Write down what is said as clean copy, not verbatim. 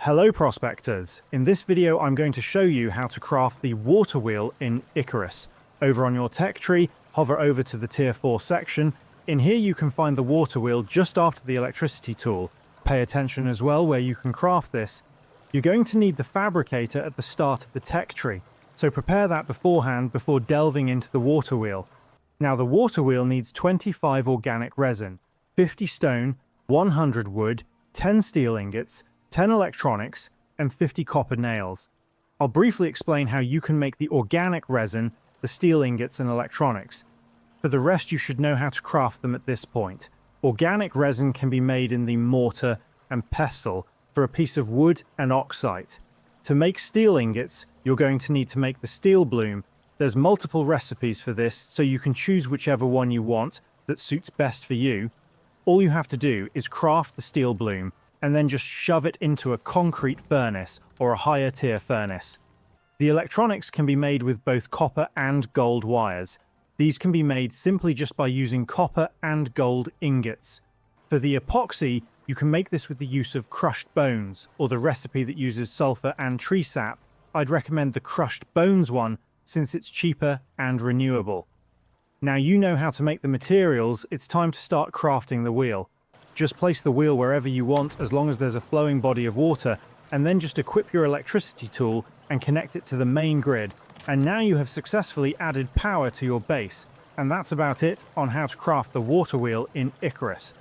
Hello prospectors! In this video I'm going to show you how to craft the water wheel in Icarus. Over on your tech tree, hover over to the tier 4 section. In here you can find the water wheel just after the electricity tool. Pay attention as well where you can craft this. You're going to need the fabricator at the start of the tech tree, so prepare that beforehand before delving into the water wheel. Now the water wheel needs 25 organic resin, 50 stone, 100 wood, 10 steel ingots, 10 electronics, and 50 copper nails. I'll briefly explain how you can make the organic resin, the steel ingots and electronics. For the rest you should know how to craft them at this point. Organic resin can be made in the mortar and pestle for a piece of wood and oxide. To make steel ingots, you're going to need to make the steel bloom. There's multiple recipes for this, so you can choose whichever one you want that suits best for you. All you have to do is craft the steel bloom and then just shove it into a concrete furnace or a higher tier furnace. The electronics can be made with both copper and gold wires. These can be made simply just by using copper and gold ingots. For the epoxy, you can make this with the use of crushed bones, or the recipe that uses sulfur and tree sap. I'd recommend the crushed bones one since it's cheaper and renewable. Now you know how to make the materials, it's time to start crafting the wheel. Just place the wheel wherever you want as long as there's a flowing body of water, and then just equip your electricity tool and connect it to the main grid. And now you have successfully added power to your base. And that's about it on how to craft the water wheel in Icarus.